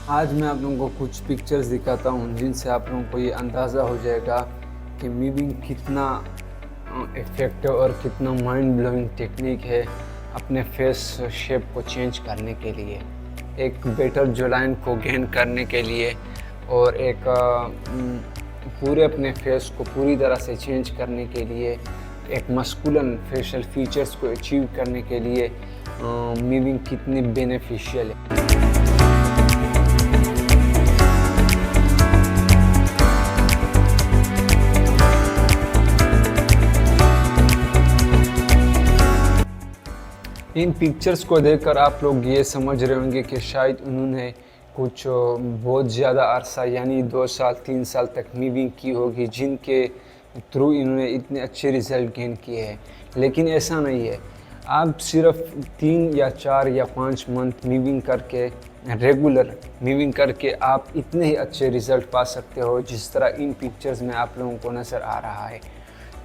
आज मैं आप लोगों को कुछ पिक्चर्स दिखाता हूँ जिनसे आप लोगों को ये अंदाज़ा हो जाएगा कि मीविंग कितना इफ़ेक्टिव और कितना माइंड ब्लोइंग टेक्निक है अपने फेस शेप को चेंज करने के लिए, एक बेटर जोलाइन को गेन करने के लिए और एक पूरे अपने फेस को पूरी तरह से चेंज करने के लिए, एक मस्कुलन फेशियल फीचर्स को अचीव करने के लिए मीविंग कितनी बेनिफिशियल है। इन पिक्चर्स को देखकर आप लोग ये समझ रहे होंगे कि शायद उन्होंने कुछ बहुत ज़्यादा अरसा यानी 2 साल 3 साल तक मीविंग की होगी, जिनके थ्रू इन्होंने इतने अच्छे रिज़ल्ट गेन किए हैं। लेकिन ऐसा नहीं है। आप सिर्फ 3 या 4 या 5 मंथ मीविंग करके, रेगुलर मीविंग करके आप इतने ही अच्छे रिज़ल्ट पा सकते हो जिस तरह इन पिक्चर्स में आप लोगों को नज़र आ रहा है।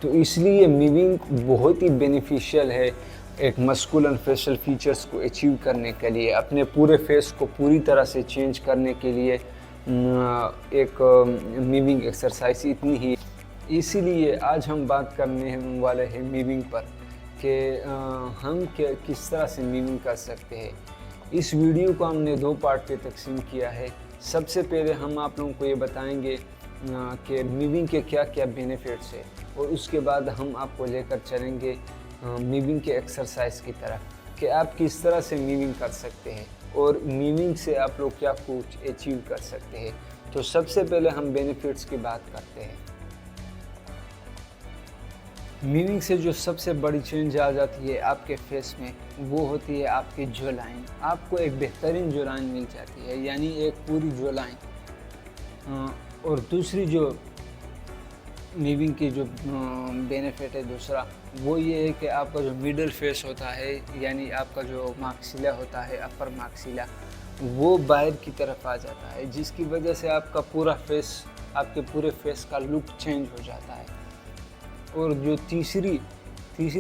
तो इसलिए मीविंग बहुत ही बेनिफिशियल है एक मस्कुलर फेशियल फीचर्स को अचीव करने के लिए, अपने पूरे फेस को पूरी तरह से चेंज करने के लिए एक मीविंग एक्सरसाइज इतनी ही। इसीलिए आज हम बात करने वाले हैं मीविंग पर कि हम किस तरह से मीविंग कर सकते हैं। इस वीडियो को हमने 2 पार्ट पे तकसीम किया है। सबसे पहले हम आप लोगों को ये बताएंगे कि मीविंग के क्या क्या बेनिफिट्स है, और उसके बाद हम आपको लेकर चलेंगे मीविंग के एक्सरसाइज की तरफ कि आप किस तरह से मीविंग कर सकते हैं और मीविंग से आप लोग क्या कुछ अचीव कर सकते हैं। तो सबसे पहले हम बेनिफिट्स की बात करते हैं। मीविंग से जो सबसे बड़ी चेंज आ जाती है आपके फेस में, वो होती है आपकी जो लाइन। आपको एक बेहतरीन जो लाइन मिल जाती है, यानी एक पूरी जो लाइन। और दूसरी जो मीविंग की जो बेनिफिट है दूसरा, वो ये है कि आपका जो मिडल फेस होता है, यानी आपका जो मार्क्सिला होता है, अपर मार्क्सिला, वो बाहर की तरफ आ जाता है, जिसकी वजह से आपका पूरा फेस, आपके पूरे फेस का लुक चेंज हो जाता है। और जो तीसरी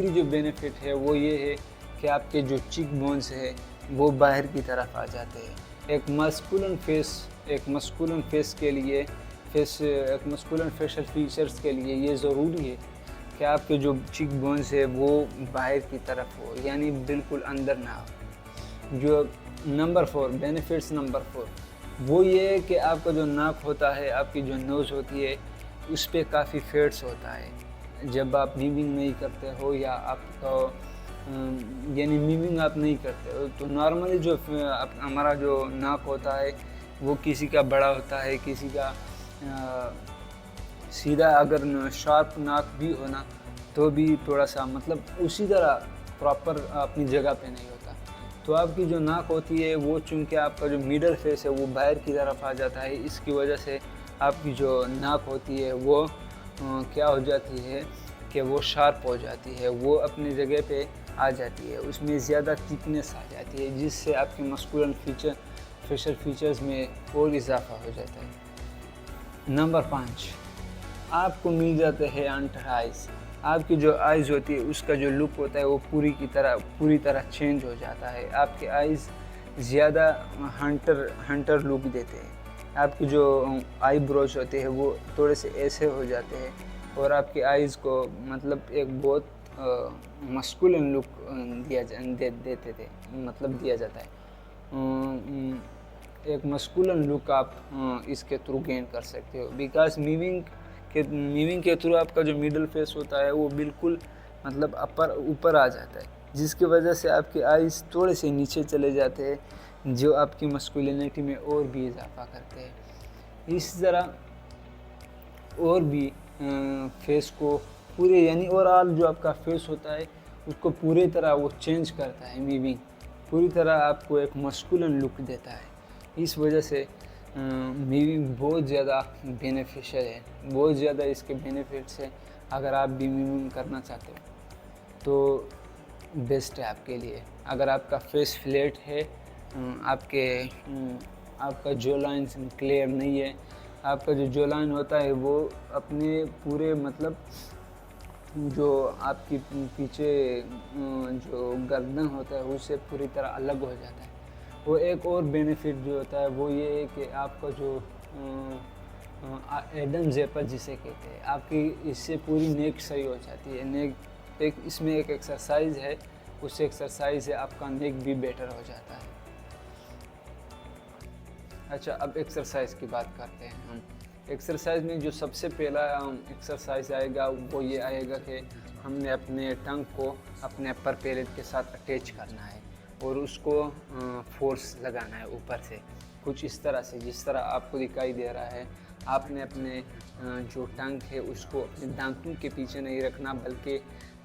जो बेनिफिट है वो ये है कि आपके जो चीक बोन्स है वो बाहर की तरफ आ जाते हैं। एक मस्कुलन फेस के लिए, एक मस्कुलन फेशियल फीचर्स के लिए ये ज़रूरी है कि आपके जो चीक बोन्स है वो बाहर की तरफ हो, यानी बिल्कुल अंदर ना हो। जो बेनिफिट्स नंबर 4 वो ये है कि आपका जो नाक होता है, आपकी जो नोज़ होती है, उस पर काफ़ी फैट्स होता है। जब आप मीविंग नहीं करते हो या आपका यानी मीविंग आप नहीं करते हो, तो नॉर्मली जो हमारा जो नाक होता है वो किसी का बड़ा होता है, किसी का सीधा, अगर शार्प नाक भी होना तो भी थोड़ा सा मतलब उसी तरह प्रॉपर अपनी जगह पे नहीं होता। तो आपकी जो नाक होती है वो, चूँकि आपका जो मिडल फेस है वो बाहर की तरफ आ जाता है, इसकी वजह से आपकी जो नाक होती है वो क्या हो जाती है कि वो शार्प हो जाती है, वो अपनी जगह पे आ जाती है, उसमें ज़्यादा थिकनेस आ जाती है, जिससे आपके मस्कुलर फेशियल फीचर्स में और इजाफा हो जाता है। नंबर 5, आपको मिल जाते हैं अंडर आइज़। आपकी जो आइज़ होती है उसका जो लुक होता है वो पूरी तरह चेंज हो जाता है। आपके आइज़ ज़्यादा हंटर लुक देते हैं। आपकी जो आईब्रोज होते हैं वो थोड़े से ऐसे हो जाते हैं और आपकी आइज़ को मतलब एक बहुत मस्कुलिन लुक दिया जाता है। एक मस्कुलिन लुक आप इसके थ्रू गेन कर सकते हो, बिकॉज मीविंग के थ्रू आपका जो मिडल फेस होता है वो बिल्कुल मतलब ऊपर आ जाता है, जिसकी वजह से आपके आइज़ थोड़े से नीचे चले जाते हैं, जो आपकी मस्कुलिनिटी में और भी इजाफा करते हैं। इस तरह और भी फेस को पूरे, यानी ओवरऑल जो आपका फेस होता है उसको पूरी तरह वो चेंज करता है। मीविंग पूरी तरह आपको एक मस्कुलिन लुक देता है। इस वजह से मीविंग बहुत ज़्यादा बेनिफिशियल है, बहुत ज़्यादा इसके बेनिफिट्स है। अगर आप भी मीविंग करना चाहते हो तो बेस्ट है आपके लिए। अगर आपका फेस फ्लैट है, आपका जो लाइन क्लियर नहीं है, आपका जो लाइन होता है वो अपने पूरे मतलब जो आपकी पीछे जो गर्दन होता है उससे पूरी तरह अलग हो जाता है, वो एक और बेनिफिट जो होता है वो ये है कि आपका जो एडम जेपर जिसे कहते हैं, आपकी इससे पूरी नेक सही हो जाती है। नेक एक इसमें एक एक्सरसाइज है, उस एक्सरसाइज से आपका नेक भी बेटर हो जाता है। अच्छा, अब एक्सरसाइज की बात करते हैं हम। एक्सरसाइज में जो सबसे पहला एक्सरसाइज आएगा वो ये आएगा कि हमने अपने टंग को अपने अपर पैलेट के साथ अटैच करना है और उसको फोर्स लगाना है ऊपर से, कुछ इस तरह से जिस तरह आपको दिखाई दे रहा है। आपने अपने जो टंग है उसको अपने दांतों के पीछे नहीं रखना, बल्कि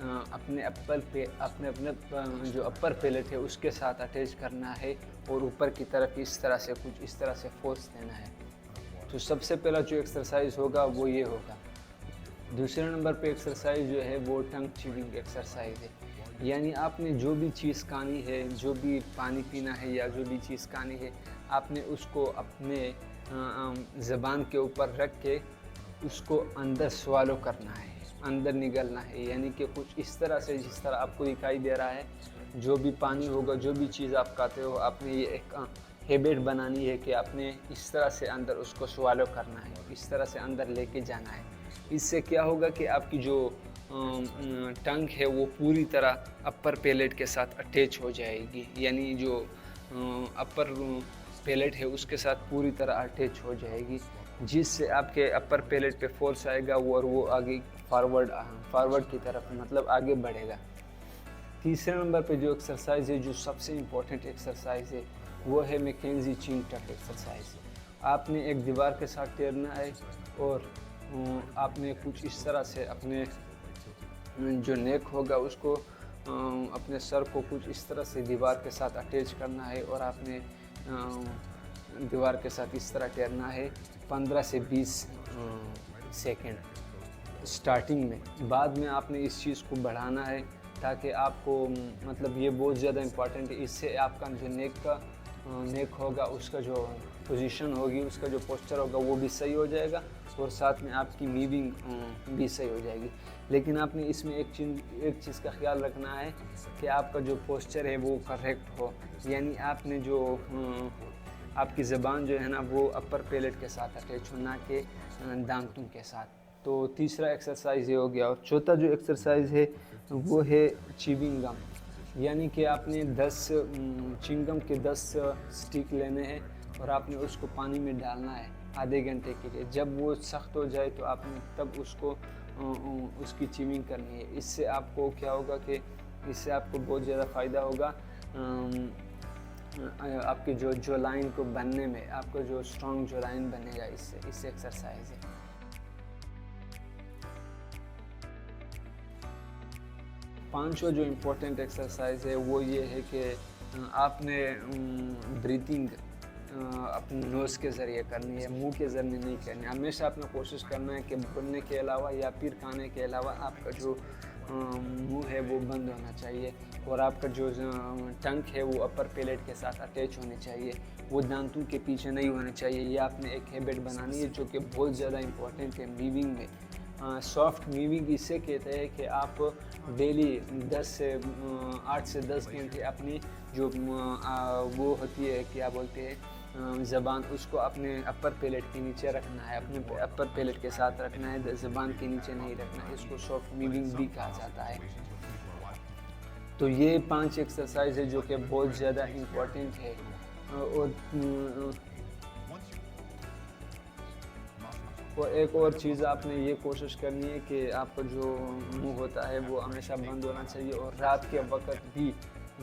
अपने अपने जो अपर पैलेट है उसके साथ अटैच करना है और ऊपर की तरफ इस तरह से कुछ इस तरह से फोर्स देना है। तो सबसे पहला जो एक्सरसाइज होगा वो ये होगा। दूसरे नंबर पे एक्सरसाइज जो है वो टंग च्यूइंग एक्सरसाइज है, यानी आपने जो भी चीज़ खानी है, जो भी पानी पीना है या जो भी चीज़ खानी है, आपने उसको अपने ज़बान के ऊपर रख के उसको अंदर स्वालो करना है, अंदर निगलना है। यानी कि कुछ इस तरह से जिस तरह आपको दिखाई दे रहा है। जो भी पानी होगा, जो भी चीज़ आप खाते हो, आपने ये एक हैबिट बनानी है कि आपने इस तरह से अंदर उसको स्वालो करना है, इस तरह से अंदर लेके जाना है। इससे क्या होगा कि आपकी जो टंग है वो पूरी तरह अपर पैलेट के साथ अटैच हो जाएगी, यानी जो अपर पैलेट है उसके साथ पूरी तरह अटैच हो जाएगी, जिससे आपके अपर पैलेट पे फोर्स आएगा और वो आगे फॉरवर्ड की तरफ मतलब आगे बढ़ेगा। तीसरे नंबर पे जो एक्सरसाइज है, जो सबसे इम्पोर्टेंट एक्सरसाइज है, वो है मैकेंजी चिन टक एक्सरसाइज। आपने एक दीवार के साथ तैरना है और आपने कुछ इस तरह से अपने जो नेक होगा उसको अपने सर को कुछ इस तरह से दीवार के साथ अटैच करना है और आपने दीवार के साथ इस तरह तैरना है 15 से 20 सेकंड स्टार्टिंग में। बाद में आपने इस चीज़ को बढ़ाना है ताकि आपको मतलब ये बहुत ज़्यादा इम्पॉर्टेंट है। इससे आपका जो नेक होगा उसका जो पोजीशन होगी, उसका जो पोस्चर होगा वो भी सही हो जाएगा और साथ में आपकी मीविंग भी सही हो जाएगी। लेकिन आपने इसमें एक चीज़ का ख्याल रखना है कि आपका जो पोस्चर है वो करेक्ट हो, यानी आपने जो आपकी ज़बान जो है ना वो अपर पैलेट के साथ अटैच हो, ना कि दांतों के साथ। तो तीसरा एक्सरसाइज ये हो गया। और चौथा जो एक्सरसाइज है वो है च्युइंग गम, यानी कि आपने 10 च्युइंगम के 10 स्टिक लेने हैं और आपने उसको पानी में डालना है आधे घंटे के लिए। जब वो सख्त हो जाए तो आपने तब उसको उसकी च्युइंग करनी है। इससे आपको क्या होगा कि इससे आपको बहुत ज़्यादा फ़ायदा होगा आपके जो लाइन को बनने में, आपका जो स्ट्रॉन्ग जो लाइन बनेगा इससे एक्सरसाइज है। पांचवा जो इम्पोर्टेंट एक्सरसाइज है वो ये है कि आपने ब्रीथिंग अपने नोज़ के ज़रिए करनी है, मुंह के ज़रिए नहीं करनी है। हमेशा आपने कोशिश करना है कि बोलने के अलावा या फिर खाने के अलावा आपका जो मुंह है वो बंद होना चाहिए और आपका जो टंग है वो अपर पैलेट के साथ अटैच होनी चाहिए, वो दांतों के पीछे नहीं होनी चाहिए। ये आपने एक हैबिट बनानी है जो कि बहुत ज़्यादा इम्पोर्टेंट है मीविंग में। सॉफ्ट मीविंग इसे कहते हैं कि आप डेली 8 से 10 घंटे अपनी जो वो होती है क्या बोलते हैं ज़बान, उसको अपने अपर पैलेट के नीचे रखना है, अपने अपर पैलेट के साथ रखना है, ज़बान के नीचे नहीं रखना है। इसको सॉफ्ट मीविंग भी कहा जाता है। तो ये 5 एक्सरसाइज है जो कि बहुत ज़्यादा इम्पोर्टेंट है। और एक और चीज़ आपने ये कोशिश करनी है कि आपका जो मुंह होता है वो हमेशा बंद होना चाहिए और रात के वक्त भी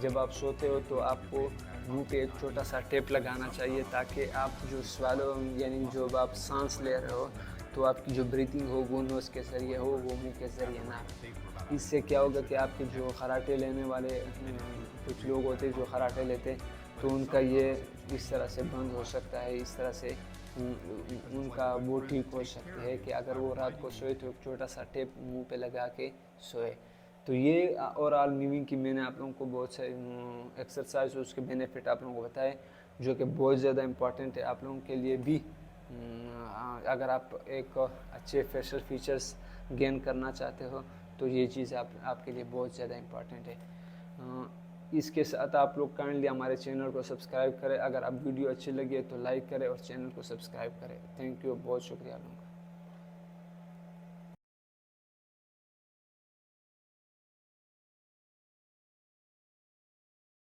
जब आप सोते हो तो आपको मुंह पे एक छोटा सा टेप लगाना चाहिए ताकि आप जो स्वालो यानी जो आप सांस ले रहे हो तो आपकी जो ब्रीथिंग हो वो नोज़ के ज़रिए हो, वो मुंह के ज़रिए ना। इससे क्या होगा कि आपके जो खराटे लेने वाले कुछ लोग होते हैं जो खराटे लेते हैं तो उनका ये इस तरह से बंद हो सकता है, इस तरह से उनका वो ठीक हो सकते हैं कि अगर वो रात को सोए तो एक छोटा सा टेप मुंह पे लगा के सोए। तो ये ओवरऑल मीविंग की मैंने आप लोगों को बहुत से एक्सरसाइज और उसके बेनिफिट आप लोगों को बताए जो कि बहुत ज़्यादा इम्पॉर्टेंट है आप लोगों के लिए भी। अगर आप एक अच्छे फेशियल फीचर्स गेन करना चाहते हो तो ये चीज़ आपके लिए बहुत ज़्यादा इम्पॉर्टेंट है। इसके साथ आप लोग काइंडली हमारे चैनल को सब्सक्राइब करें। अगर आप वीडियो अच्छी लगी है तो लाइक करें और चैनल को सब्सक्राइब करें। थैंक यू, बहुत शुक्रिया आप लोगों का।